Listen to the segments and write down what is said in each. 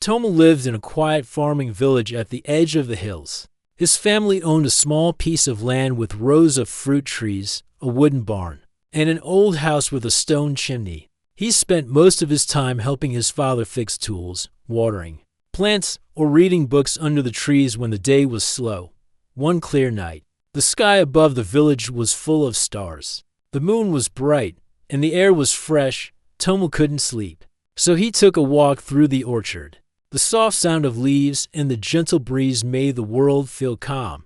Tomal lived in a quiet farming village at the edge of the hills. His family owned a small piece of land with rows of fruit trees, a wooden barn, and an old house with a stone chimney. He spent most of his time helping his father fix tools, watering plants, or reading books under the trees when the day was slow. One clear night, the sky above the village was full of stars. The moon was bright, and the air was fresh. Tomal couldn't sleep, so he took a walk through the orchard. The soft sound of leaves and the gentle breeze made the world feel calm.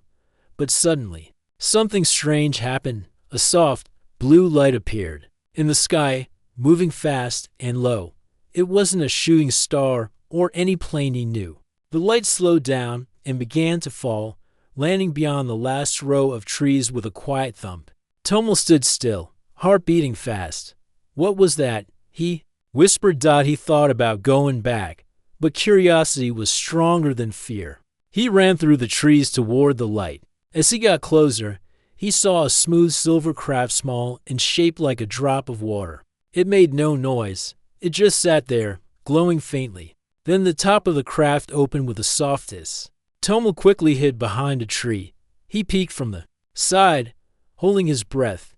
But suddenly, something strange happened. A soft, blue light appeared in the sky, moving fast and low. It wasn't a shooting star or any plane he knew. The light slowed down and began to fall, landing beyond the last row of trees with a quiet thump. Tomal stood still, heart beating fast. What was that? He whispered. He thought about going back, but curiosity was stronger than fear. He ran through the trees toward the light. As he got closer, he saw a smooth silver craft, small and shaped like a drop of water. It made no noise. It just sat there, glowing faintly. Then the top of the craft opened with a soft hiss. Tomal quickly hid behind a tree. He peeked from the side, holding his breath.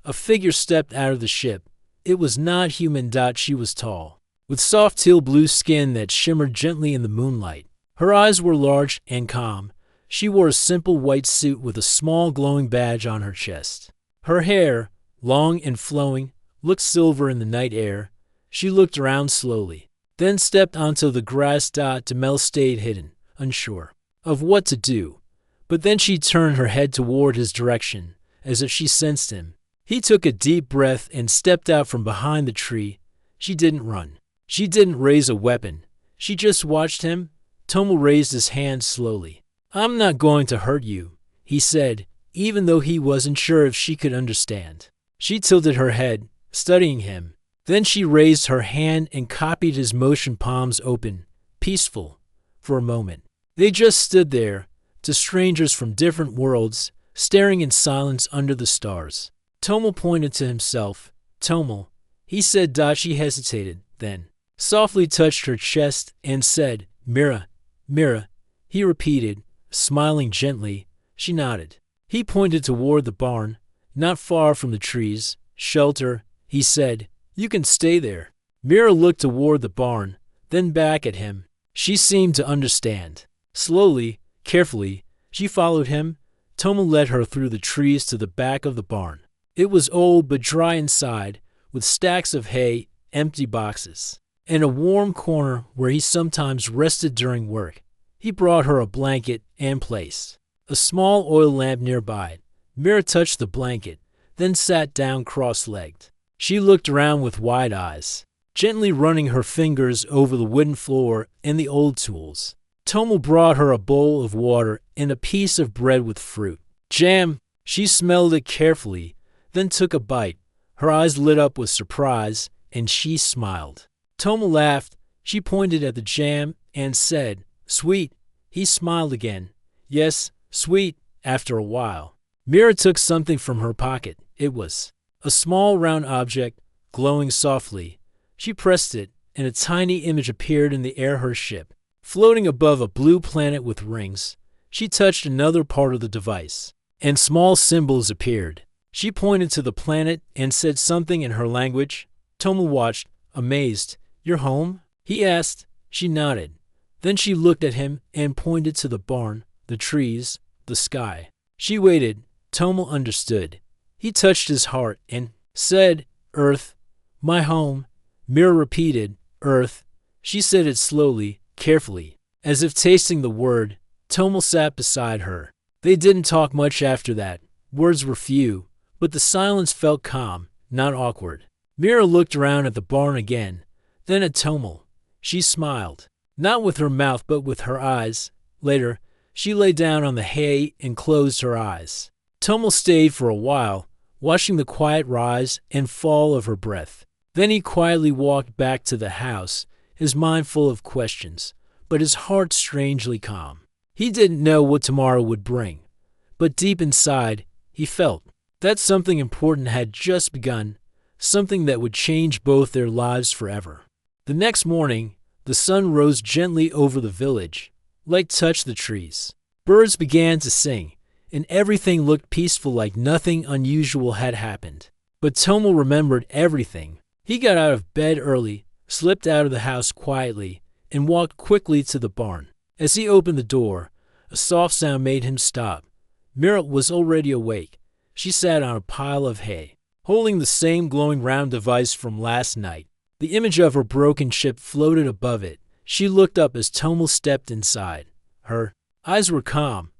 A figure stepped out of the ship. It was not human. She was tall, with soft teal blue skin that shimmered gently in the moonlight. Her eyes were large and calm. She wore a simple white suit with a small glowing badge on her chest. Her hair, long and flowing, looked silver in the night air. She looked around slowly, then stepped onto the grass. Tomal stayed hidden, unsure of what to do. But then she turned her head toward his direction, as if she sensed him. He took a deep breath and stepped out from behind the tree. She didn't run. She didn't raise a weapon. She just watched him. Tomal raised his hand slowly. "I'm not going to hurt you," he said, even though he wasn't sure if she could understand. She tilted her head, studying him. Then she raised her hand and copied his motion, palms open, peaceful. For a moment, they just stood there, two strangers from different worlds, staring in silence under the stars. Tomal pointed to himself. "Tomal," he said. She hesitated, then softly touched her chest and said, "Mira, Mira," he repeated, smiling gently. She nodded. He pointed toward the barn, not far from the trees. "Shelter," he said. "You can stay there." Mira looked toward the barn, then back at him. She seemed to understand. Slowly, carefully, she followed him. Tomal led her through the trees to the back of the barn. It was old but dry inside, with stacks of hay, empty boxes, and a warm corner where he sometimes rested during work. He brought her a blanket and placed a small oil lamp nearby. Mira touched the blanket, then sat down cross-legged. She looked around with wide eyes, gently running her fingers over the wooden floor and the old tools. Tomal brought her a bowl of water and a piece of bread with fruit. "Jam." She smelled it carefully, then took a bite. Her eyes lit up with surprise, and she smiled. Tomal laughed. She pointed at the jam and said, "Sweet." He smiled again. "Yes, sweet." After a while, Mira took something from her pocket. It was a small round object, glowing softly. She pressed it, and a tiny image appeared in the air. Her ship, floating above a blue planet with rings. She touched another part of the device, and small symbols appeared. She pointed to the planet and said something in her language. Tomal watched, amazed. "You're home?" he asked. She nodded. Then she looked at him and pointed to the barn, the trees, the sky. She waited. Tomal understood. He touched his heart and said, "Earth, my home." Mira repeated, "Earth." She said it slowly, carefully, as if tasting the word. Tomal sat beside her. They didn't talk much after that. Words were few, but the silence felt calm, not awkward. Mira looked around at the barn again, then at Tomal. She smiled, not with her mouth but with her eyes. Later, she lay down on the hay and closed her eyes. Tomal stayed for a while, watching the quiet rise and fall of her breath. Then he quietly walked back to the house, his mind full of questions, but his heart strangely calm. He didn't know what tomorrow would bring, but deep inside, he felt that something important had just begun, something that would change both their lives forever. The next morning, The sun rose gently over the village. Light touched the trees. Birds began to sing, and everything looked peaceful like nothing unusual had happened. But Tomo remembered everything. He got out of bed early, slipped out of the house quietly, and walked quickly to the barn. As he opened the door, a soft sound made him stop. Mira was already awake. She sat on a pile of hay, holding the same glowing round device from last night. The image of her broken ship floated above it. She looked up as Tomo stepped inside. Her eyes were calm,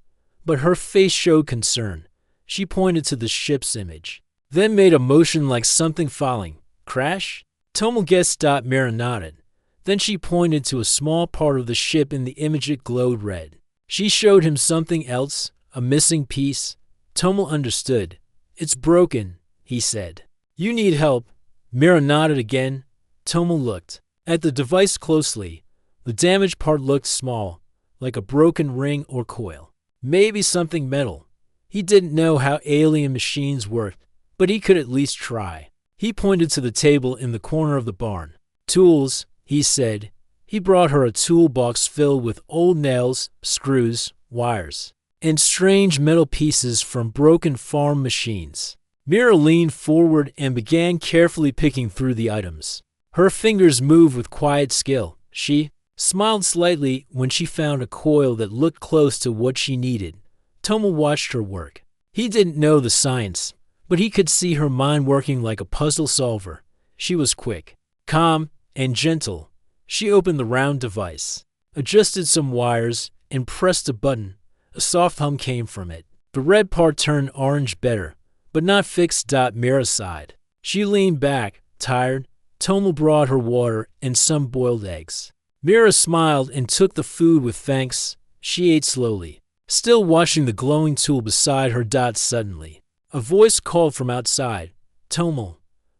but her face showed concern. She pointed to the ship's image, then made a motion like something falling. Crash? Tomo guessed. Mira nodded. Then she pointed to a small part of the ship in the image. It glowed red. She showed him something else, a missing piece. Tomo understood. It's broken, he said. You need help. Mira nodded again. Tomo looked at the device closely. The damaged part looked small, like a broken ring or coil. Maybe something metal. He didn't know how alien machines worked, but he could at least try. He pointed to the table in the corner of the barn. Tools, he said. He brought her a toolbox filled with old nails, screws, wires, and strange metal pieces from broken farm machines. Mira leaned forward and began carefully picking through the items. Her fingers moved with quiet skill. She smiled slightly when she found a coil that looked close to what she needed. Tomo watched her work. He didn't know the science, but he could see her mind working like a puzzle solver. She was quick, calm, and gentle. She opened the round device, adjusted some wires, and pressed a button. A soft hum came from it. The red part turned orange better, but not fixed. Mira sighed. She leaned back, tired. Tomo brought her water and some boiled eggs. Mira smiled and took the food with thanks. She ate slowly, still watching the glowing tool beside her. Suddenly, a voice called from outside. Tomo,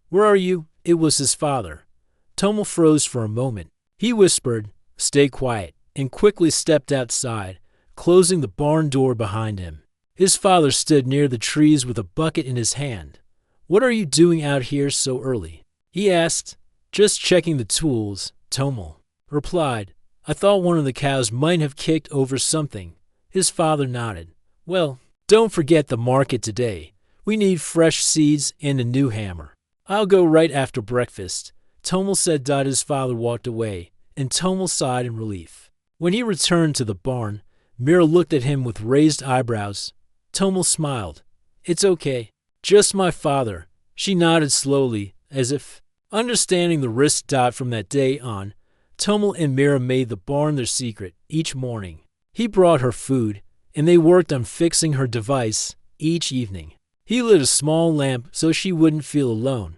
where are you? It was his father. Tomo froze for a moment. He whispered, stay quiet, and quickly stepped outside, closing the barn door behind him. His father stood near the trees with a bucket in his hand. What are you doing out here so early? He asked. Just checking the tools, Tomo replied. I thought one of the cows might have kicked over something. His father nodded. Well, don't forget the market today. We need fresh seeds and a new hammer. I'll go right after breakfast, Tomo said. His father walked away, and Tomo sighed in relief. When he returned to the barn, Mira looked at him with raised eyebrows. Tomo smiled. It's okay. Just my father. She nodded slowly, as if understanding the risk. From that day on, Tomo and Mira made the barn their secret each morning. He brought her food, and they worked on fixing her device each evening. He lit a small lamp so she wouldn't feel alone.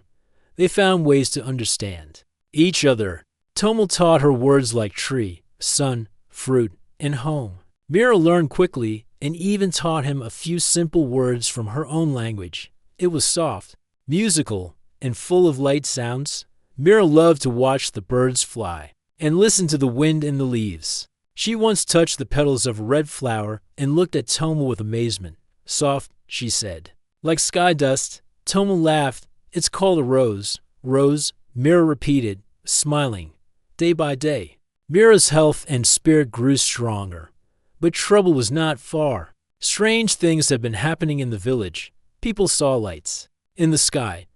They found ways to understand each other. Tomo taught her words like tree, sun, fruit, and home. Mira learned quickly and even taught him a few simple words from her own language. It was soft, musical, and full of light sounds. Mira loved to watch the birds fly and listen to the wind in the leaves. She once touched the petals of a red flower and looked at Tomo with amazement. Soft, she said. Like sky dust. Tomo laughed. It's called a rose. Rose, Mira repeated, smiling. Day by day, Mira's health and spirit grew stronger. But trouble was not far. Strange things had been happening in the village. People saw lights in the sky.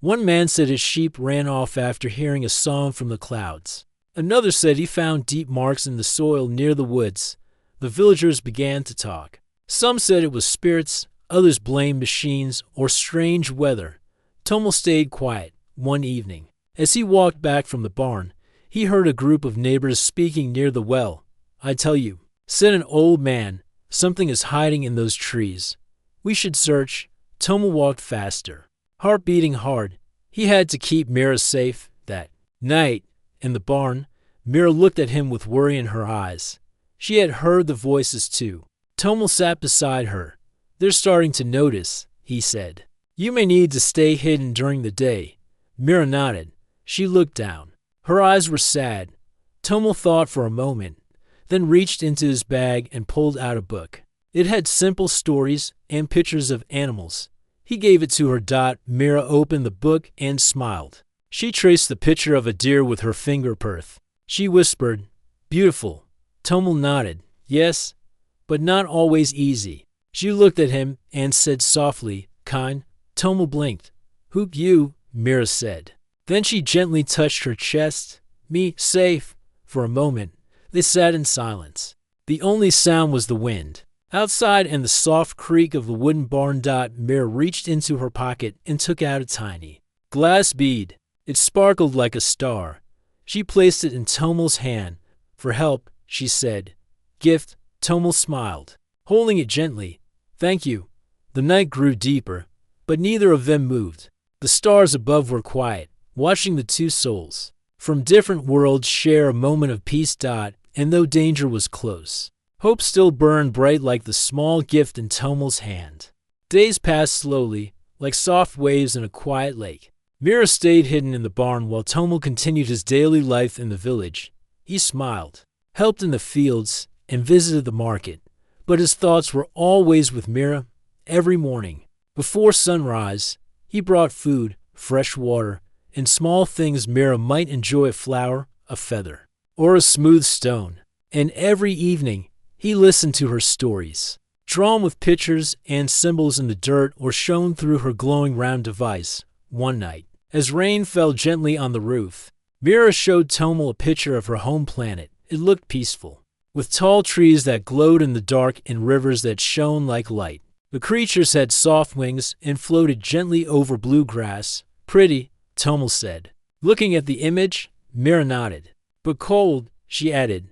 One man said his sheep ran off after hearing a song from the clouds. Another said he found deep marks in the soil near the woods. The villagers began to talk. Some said it was spirits, others blamed machines or strange weather. Tomo stayed quiet. One evening, as he walked back from the barn, he heard a group of neighbors speaking near the well. I tell you, said an old man, something is hiding in those trees. We should search. Tomo walked faster, heart beating hard. He had to keep Mira safe. That night, in the barn, Mira looked at him with worry in her eyes. She had heard the voices too. Tomo sat beside her. They're starting to notice, he said. You may need to stay hidden during the day. Mira nodded. She looked down. Her eyes were sad. Tomo thought for a moment, then reached into his bag and pulled out a book. It had simple stories and pictures of animals. He gave it to her. Mira opened the book and smiled. She traced the picture of a deer with her finger. She whispered. Beautiful. Tomel nodded. Yes, but not always easy. She looked at him and said softly, kind. Tomel blinked. Who you? Mira said. Then she gently touched her chest. Me, safe. For a moment, they sat in silence. The only sound was the wind outside and the soft creak of the wooden barn. Mira reached into her pocket and took out a tiny glass bead. It sparkled like a star. She placed it in Tomel's hand. For help, she said. Gift. Tomel smiled, holding it gently. Thank you. The night grew deeper, but neither of them moved. The stars above were quiet, watching the two souls from different worlds share a moment of peace. And though danger was close, hope still burned bright like the small gift in Tomel's hand. Days passed slowly, like soft waves in a quiet lake. Mira stayed hidden in the barn while Tomel continued his daily life in the village. He smiled, helped in the fields, and visited the market, but his thoughts were always with Mira. Every morning, before sunrise, he brought food, fresh water, and small things Mira might enjoy: a flower, a feather, or a smooth stone. And every evening, he listened to her stories, drawn with pictures and symbols in the dirt or shown through her glowing round device. One night, as rain fell gently on the roof, Mira showed Tomel a picture of her home planet. It looked peaceful, with tall trees that glowed in the dark and rivers that shone like light. The creatures had soft wings and floated gently over blue grass. Pretty, Tomel said. Looking at the image, Mira nodded. But cold, she added.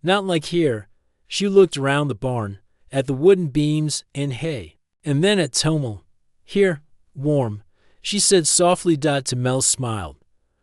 Not like here. She looked around the barn, at the wooden beams and hay, and then at Tomel. Here, warm, she said softly. Tomel smiled.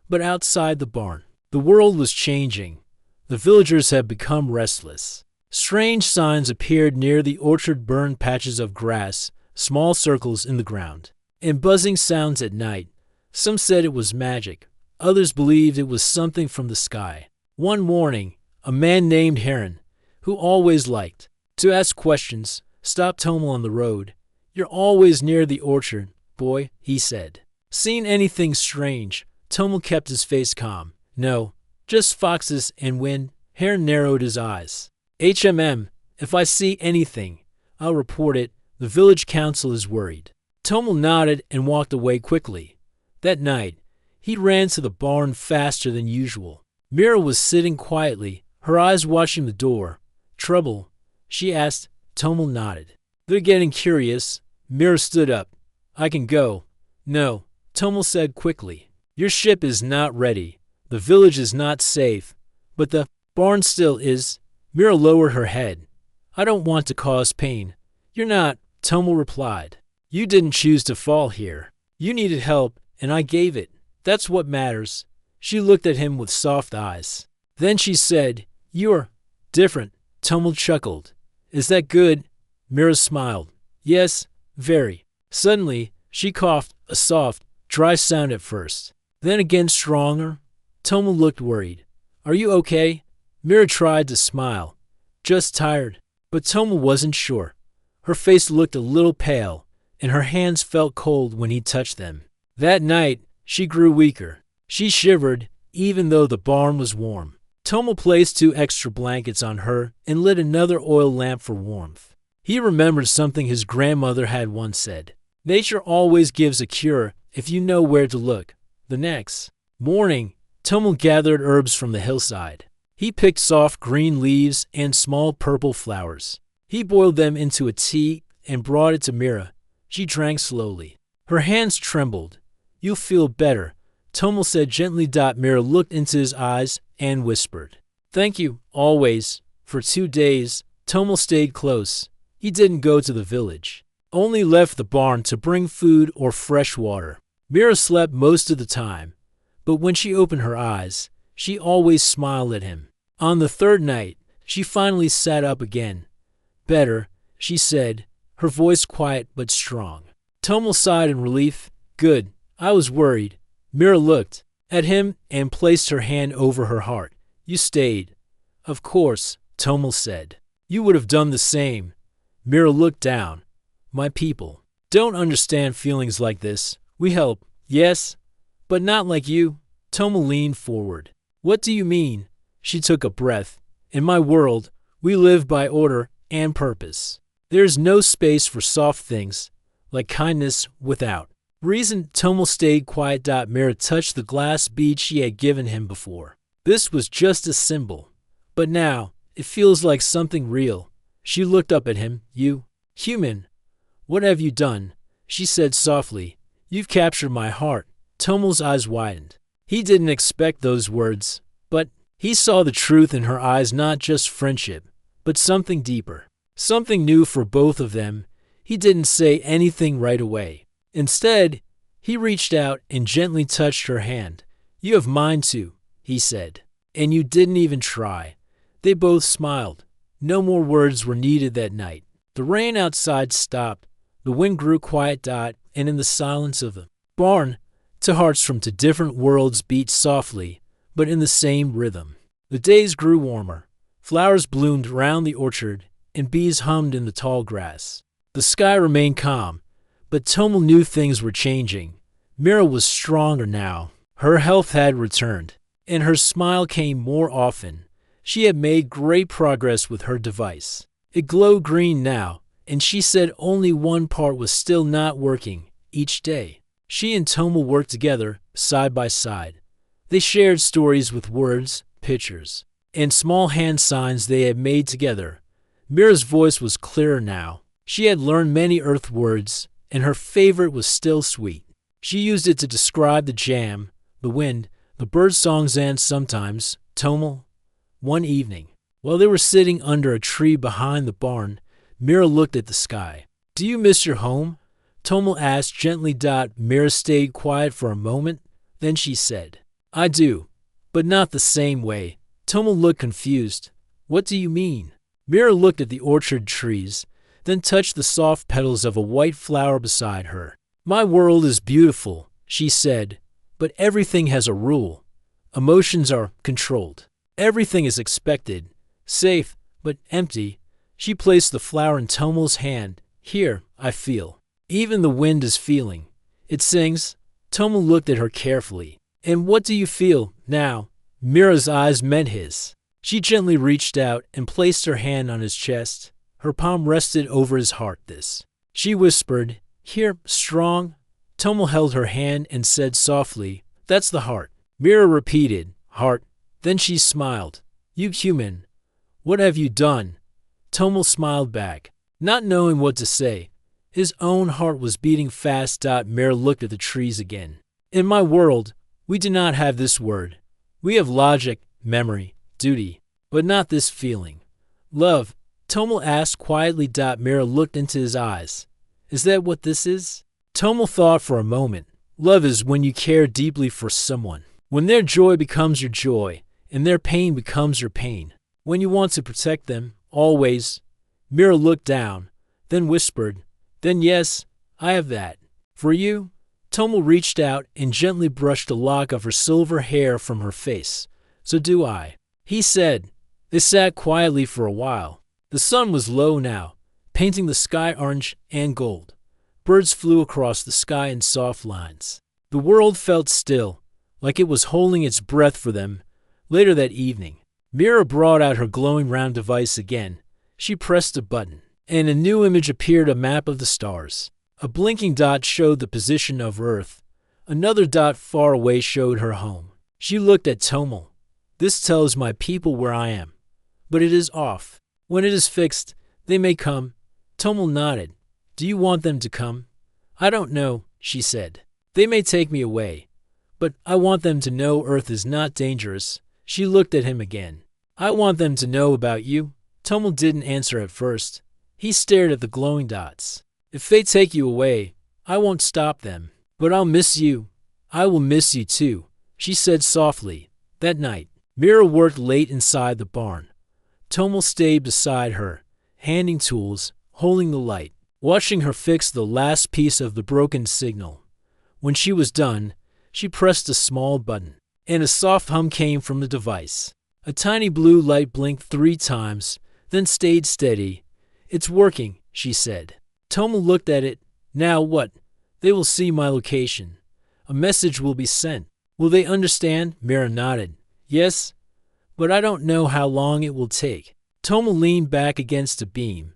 But outside the barn, the world was changing. The villagers had become restless. Strange signs appeared near the orchard: burned patches of grass, small circles in the ground, and buzzing sounds at night. Some said it was magic. Others believed it was something from the sky. One morning, a man named Heron, who always liked to ask questions, stopped Tomel on the road. You're always near the orchard, boy, he said. Seen anything strange? Tomel kept his face calm. No, just foxes and wind. Heron narrowed his eyes. If I see anything, I'll report it. The village council is worried. Tomel nodded and walked away quickly. That night, he ran to the barn faster than usual. Mira was sitting quietly, her eyes watching the door. Trouble? She asked. Tomel nodded. They're getting curious. Mira stood up. I can go. No, Tomel said quickly. Your ship is not ready. The village is not safe. But the barn still is. Mira lowered her head. I don't want to cause pain. You're not, Tomel replied. You didn't choose to fall here. You needed help, and I gave it. That's what matters. She looked at him with soft eyes. Then she said, You're different. Tomel chuckled. Is that good? Mira smiled. Yes, very. Suddenly, she coughed, a soft, dry sound at first. Then again stronger. Tomel looked worried. Are you okay? Mira tried to smile. Just tired. But Tomel wasn't sure. Her face looked a little pale, and her hands felt cold when he touched them. That night, she grew weaker. She shivered, even though the barn was warm. Tomel placed 2 extra blankets on her and lit another oil lamp for warmth. He remembered something his grandmother had once said. Nature always gives a cure if you know where to look. The next morning, Tomel gathered herbs from the hillside. He picked soft green leaves and small purple flowers. He boiled them into a tea and brought it to Mira. She drank slowly. Her hands trembled. You'll feel better, Tomel said gently. Mira looked into his eyes and whispered, Thank you, always. For 2 days, Tomel stayed close. He didn't go to the village, only left the barn to bring food or fresh water. Mira slept most of the time, but when she opened her eyes, she always smiled at him. On the 3rd night, she finally sat up again. Better, she said, her voice quiet but strong. Tomel sighed in relief. Good. I was worried. Mira looked at him and placed her hand over her heart. You stayed. Of course, Tomel said. You would have done the same. Mira looked down. My people don't understand feelings like this. We help, yes, but not like you. Tomel leaned forward. What do you mean? She took a breath. In my world, we live by order and purpose. There is no space for soft things, like kindness, without reason. Tomo stayed quiet. Mira touched the glass bead she had given him before. This was just a symbol, but now it feels like something real. She looked up at him. You, human, what have you done? She said softly. You've captured my heart. Tomo's eyes widened. He didn't expect those words, but he saw the truth in her eyes, not just friendship, but something deeper, something new for both of them. He didn't say anything right away. Instead, he reached out and gently touched her hand. You have mine too, he said, and you didn't even try. They both smiled. No more words were needed that night. The rain outside stopped. The wind grew quiet. And in the silence of the barn, two hearts from two different worlds beat softly, but in the same rhythm. The days grew warmer. Flowers bloomed round the orchard, and bees hummed in the tall grass. The sky remained calm, but Tomo knew things were changing. Mira was stronger now. Her health had returned, and her smile came more often. She had made great progress with her device. It glowed green now, and she said only one part was still not working. Each day, she and Tomo worked together, side by side. They shared stories with words, pictures, and small hand signs they had made together. Mira's voice was clearer now. She had learned many Earth words, and her favorite was still sweet. She used it to describe the jam, the wind, the bird songs, and sometimes Tomo. One evening, while they were sitting under a tree behind the barn, Mira looked at the sky. Do you miss your home? Tomo asked gently. Mira stayed quiet for a moment. Then she said, I do, but not the same way. Tomo looked confused. What do you mean? Mira looked at the orchard trees, then touched the soft petals of a white flower beside her. My world is beautiful, she said, but everything has a rule. Emotions are controlled. Everything is expected, safe, but empty. She placed the flower in Tomo's hand. Here, I feel. Even the wind is feeling. It sings. Tomo looked at her carefully. And what do you feel now? Mira's eyes met his. She gently reached out and placed her hand on his chest. Her palm rested over his heart. She whispered, here, strong. Tomo held her hand and said softly, that's the heart. Mira repeated, heart. Then she smiled. You human, what have you done? Tomo smiled back, not knowing what to say. His own heart was beating fast. Mira looked at the trees again. In my world, we do not have this word. We have logic, memory, duty, but not this feeling. Love, Tomo asked quietly. Mira looked into his eyes. Is that what this is? Tomo thought for a moment. Love is when you care deeply for someone, when their joy becomes your joy, and their pain becomes your pain. When you want to protect them, always. Mira looked down, then whispered, then yes, I have that. For you? Tomo reached out and gently brushed a lock of her silver hair from her face. So do I, he said. They sat quietly for a while. The sun was low now, painting the sky orange and gold. Birds flew across the sky in soft lines. The world felt still, like it was holding its breath for them. Later that evening, Mira brought out her glowing round device again. She pressed a button, and a new image appeared, a map of the stars. A blinking dot showed the position of Earth. Another dot far away showed her home. She looked at Tomo. This tells my people where I am, but it is off. When it is fixed, they may come. Tomo nodded. Do you want them to come? I don't know, she said. They may take me away, but I want them to know Earth is not dangerous. She looked at him again. I want them to know about you. Tomo didn't answer at first. He stared at the glowing dots. If they take you away, I won't stop them, but I'll miss you. I will miss you too, she said softly. That night, Mira worked late inside the barn. Tomo stayed beside her, handing tools, holding the light, watching her fix the last piece of the broken signal. When she was done, she pressed a small button, and a soft hum came from the device. A tiny blue light blinked 3 times, then stayed steady. It's working, she said. Tomo looked at it. Now what? They will see my location. A message will be sent. Will they understand? Mira nodded. Yes, but I don't know how long it will take. Tomo leaned back against a beam.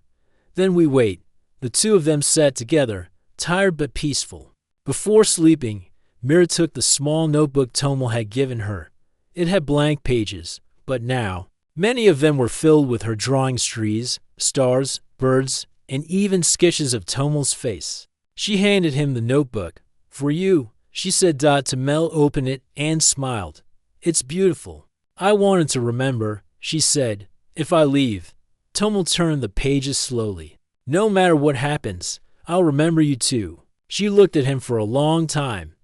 Then we wait. The two of them sat together, tired but peaceful. Before sleeping, Mira took the small notebook Tomo had given her. It had blank pages, but now, many of them were filled with her drawings, trees, stars, birds, and even sketches of Tomo's face. She handed him the notebook. "For you," she said. To Mel opened it and smiled. "It's beautiful. I wanted to remember," she said, "if I leave." Tomo turned the pages slowly. "No matter what happens, I'll remember you too." She looked at him for a long time.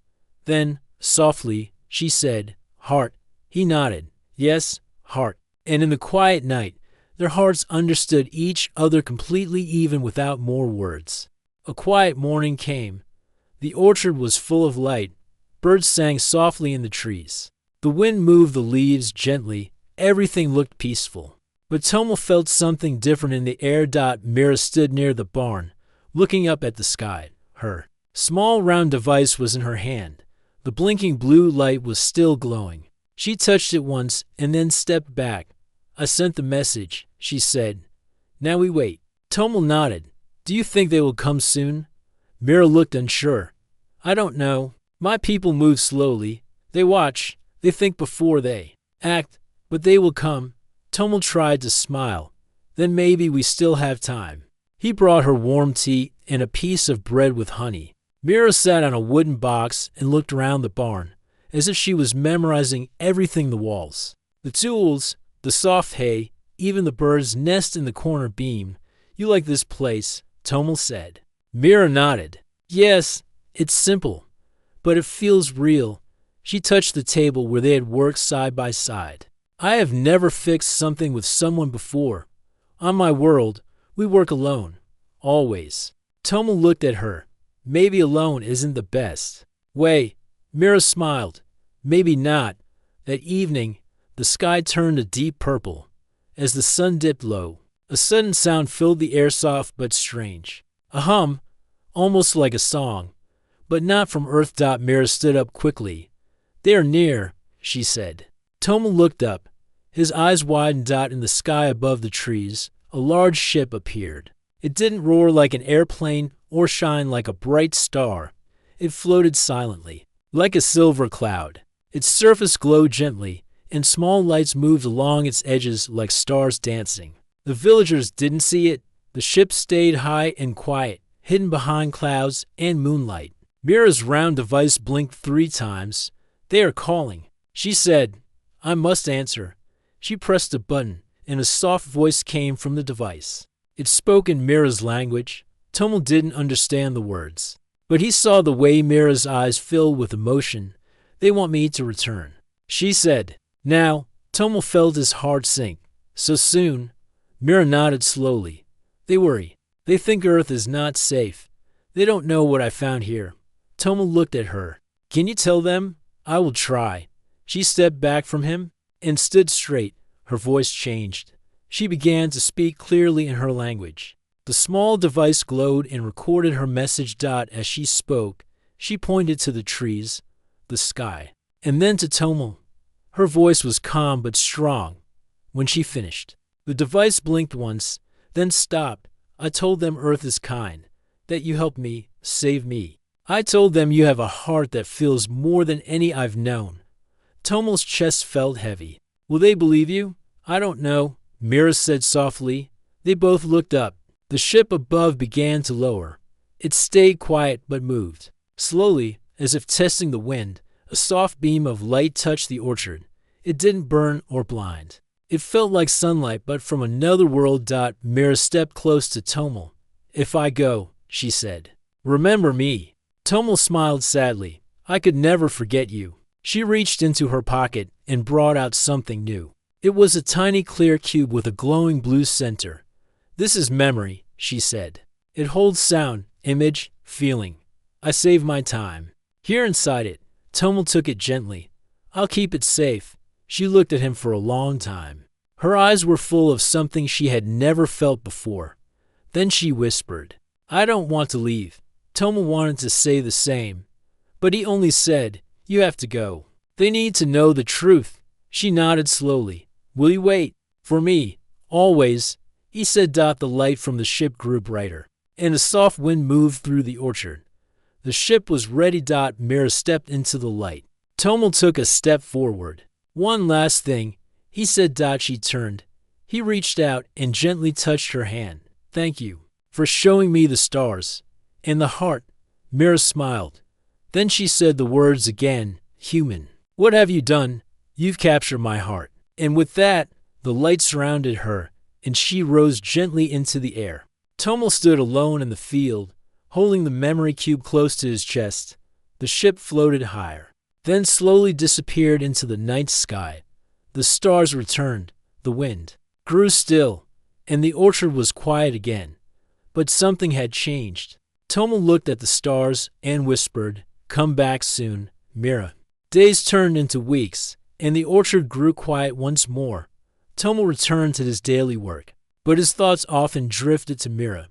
Then, softly, she said, "Heart." He nodded. "Yes, heart." And in the quiet night, their hearts understood each other completely, even without more words. A quiet morning came. The orchard was full of light. Birds sang softly in the trees. The wind moved the leaves gently. Everything looked peaceful. But Tomo felt something different in the air. Mira stood near the barn, looking up at the sky. Her small round device was in her hand. The blinking blue light was still glowing. She touched it once and then stepped back. "I sent the message," she said. "Now we wait." Tomo nodded. "Do you think they will come soon?" Mira looked unsure. "I don't know. My people move slowly. They watch. They think before they act. But they will come." Tomo tried to smile. "Then maybe we still have time." He brought her warm tea and a piece of bread with honey. Mira sat on a wooden box and looked around the barn, as if she was memorizing everything: the walls, the tools, the soft hay, even the bird's nest in the corner beam. "You like this place?" Tomo said. Mira nodded. "Yes, it's simple, but it feels real." She touched the table where they had worked side by side. "I have never fixed something with someone before. On my world, we work alone. Always." Tomo looked at her. "Maybe alone isn't the best way." Mira smiled. "Maybe not." That evening, the sky turned a deep purple. As the sun dipped low, a sudden sound filled the air, soft but strange. A hum, almost like a song, but not from Earth. Mira stood up quickly. "They are near," she said. Tomo looked up. His eyes widened. In the sky above the trees, a large ship appeared. It didn't roar like an airplane or shine like a bright star. It floated silently, like a silver cloud. Its surface glowed gently, and small lights moved along its edges like stars dancing. The villagers didn't see it. The ship stayed high and quiet, hidden behind clouds and moonlight. Mira's round device blinked 3 times. "They are calling," she said. "I must answer." She pressed a button, and a soft voice came from the device. It spoke in Mira's language. Tomo didn't understand the words, but he saw the way Mira's eyes filled with emotion. "They want me to return," she said. Now, Tomo felt his heart sink. "So soon?" Mira nodded slowly. "They worry. They think Earth is not safe. They don't know what I found here." Tomo looked at her. "Can you tell them?" "I will try." She stepped back from him and stood straight. Her voice changed. She began to speak clearly in her language. The small device glowed and recorded her message. As she spoke, she pointed to the trees, the sky, and then to Tomo. Her voice was calm but strong. When she finished, the device blinked once, then stopped. "I told them Earth is kind, that you helped me, save me. I told them you have a heart that feels more than any I've known." Tomo's chest felt heavy. "Will they believe you?" "I don't know," Mira said softly. They both looked up. The ship above began to lower. It stayed quiet but moved. Slowly, as if testing the wind, a soft beam of light touched the orchard. It didn't burn or blind. It felt like sunlight, but from another world. Mira stepped close to Tomo. "If I go," she said, "remember me." Tomo smiled sadly. "I could never forget you." She reached into her pocket and brought out something new. It was a tiny clear cube with a glowing blue center. "This is memory," she said. "It holds sound, image, feeling. I save my time. Here inside it." Tomo took it gently. "I'll keep it safe." She looked at him for a long time. Her eyes were full of something she had never felt before. Then she whispered, "I don't want to leave." Tomo wanted to say the same, but he only said, "You have to go. They need to know the truth." She nodded slowly. Will you wait? For me, always, he said. The light from the ship grew brighter, and a soft wind moved through the orchard. The ship was ready. Mira stepped into the light. Tomo took a step forward. One last thing, he said. She turned. He reached out and gently touched her hand. Thank you for showing me the stars and the heart. Mira smiled. Then she said the words again, human. What have you done? You've captured my heart. And with that, the light surrounded her, and she rose gently into the air. Tomo stood alone in the field, holding the memory cube close to his chest. The ship floated higher, then slowly disappeared into the night sky. The stars returned, the wind grew still, and the orchard was quiet again. But something had changed. Tomo looked at the stars and whispered, "Come back soon, Mira." Days turned into weeks, and the orchard grew quiet once more. Tomo returned to his daily work, but his thoughts often drifted to Mira.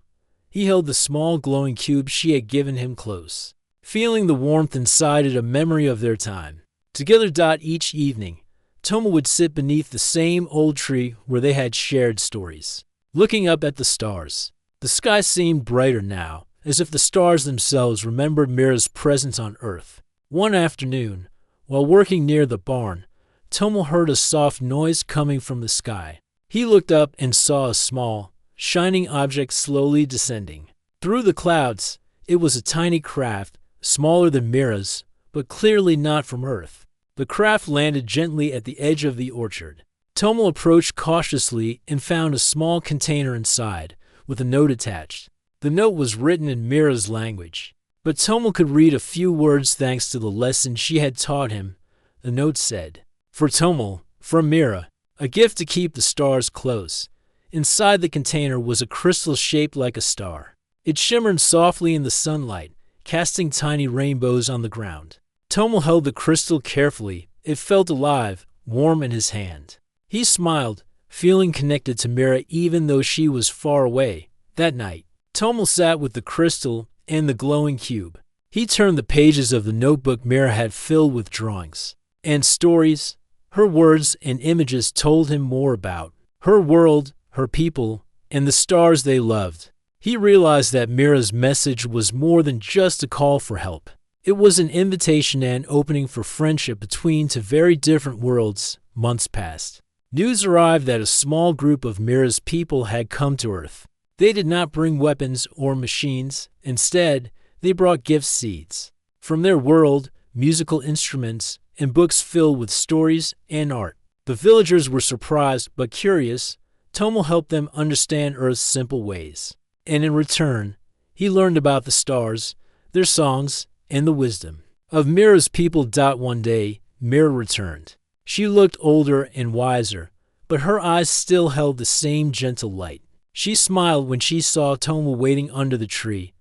He held the small glowing cube she had given him close, feeling the warmth inside it, a memory of their time together. Each evening, Tomo would sit beneath the same old tree where they had shared stories, looking up at the stars. The sky seemed brighter now, as if the stars themselves remembered Mira's presence on Earth. One afternoon, while working near the barn, Tomo heard a soft noise coming from the sky. He looked up and saw a small, shining object slowly descending. Through the clouds, it was a tiny craft, smaller than Mira's, but clearly not from Earth. The craft landed gently at the edge of the orchard. Tomo approached cautiously and found a small container inside, with a note attached. The note was written in Mira's language, but Tomo could read a few words thanks to the lesson she had taught him. The note said, "For Tomo, from Mira, a gift to keep the stars close." Inside the container was a crystal shaped like a star. It shimmered softly in the sunlight, casting tiny rainbows on the ground. Tomo held the crystal carefully. It felt alive, warm in his hand. He smiled, feeling connected to Mira even though she was far away. That night, Tomo sat with the crystal and the glowing cube. He turned the pages of the notebook Mira had filled with drawings and stories. Her words and images told him more about her world, her people, and the stars they loved. He realized that Mira's message was more than just a call for help. It was an invitation and opening for friendship between two very different worlds. Months passed. News arrived that a small group of Mira's people had come to Earth. They did not bring weapons or machines. Instead, they brought gift seeds. From their world, musical instruments, and books filled with stories and art. The villagers were surprised but curious. Tomo helped them understand Earth's simple ways. And in return, he learned about the stars, their songs, and the wisdom of Mira's people. One day, Mira returned. She looked older and wiser, but her eyes still held the same gentle light. She smiled when she saw Tomo waiting under the tree.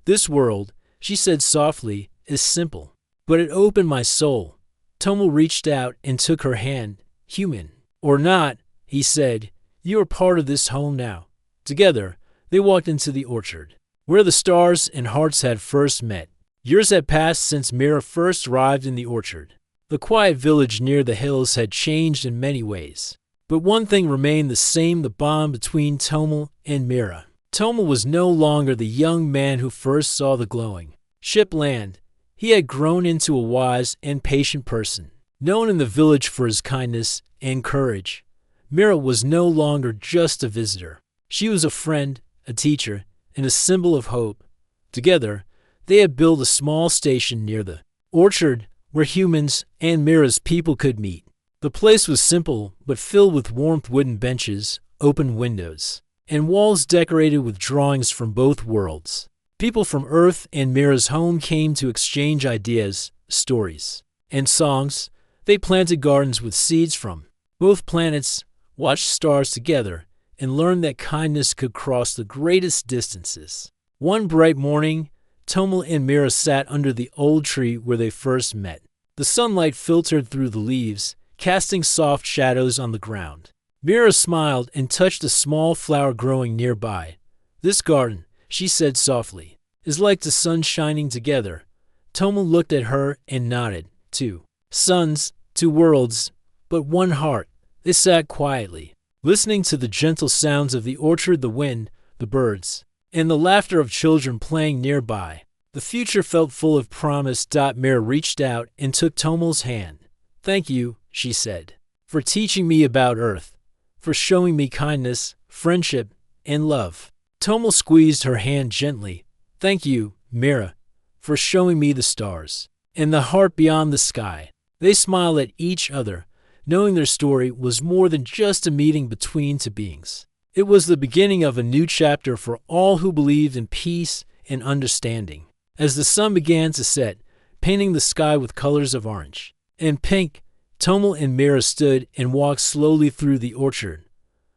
"This world," she said softly, "is simple, but it opened my soul." Tomo reached out and took her hand. "Human or not," he said, "you are part of this home now." Together, they walked into the orchard, where the stars and hearts had first met. Years had passed since Mira first arrived in the orchard. The quiet village near the hills had changed in many ways. But one thing remained the same: the bond between Tomo and Mira. Tomo was no longer the young man who first saw the glowing ship land. He had grown into a wise and patient person, known in the village for his kindness and courage. Mira was no longer just a visitor. She was a friend, a teacher, and a symbol of hope. Together, they had built a small station near the orchard where humans and Mira's people could meet. The place was simple but filled with warmth: wooden benches, open windows, and walls decorated with drawings from both worlds. People from Earth and Mira's home came to exchange ideas, stories, and songs. They planted gardens with seeds from both planets, watched stars together, and learned that kindness could cross the greatest distances. One bright morning, Tomo and Mira sat under the old tree where they first met. The sunlight filtered through the leaves, casting soft shadows on the ground. Mira smiled and touched a small flower growing nearby. "This garden," she said softly, "is like the sun shining together." Tomo looked at her and nodded. "Two suns, two worlds, but one heart." They sat quietly, listening to the gentle sounds of the orchard, the wind, the birds, and the laughter of children playing nearby. The future felt full of promise. Mira reached out and took Tomo's hand. "Thank you," she said, "for teaching me about Earth, for showing me kindness, friendship, and love." Tomo squeezed her hand gently. "Thank you, Mira, for showing me the stars and the heart beyond the sky." They smiled at each other, knowing their story was more than just a meeting between two beings. It was the beginning of a new chapter for all who believed in peace and understanding. As the sun began to set, painting the sky with colors of orange and pink, Tomo and Mira stood and walked slowly through the orchard.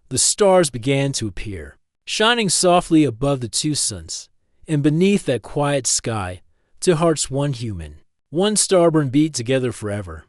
The stars began to appear, shining softly above the two suns, and beneath that quiet sky, two hearts, one human, one starborn, beat together forever.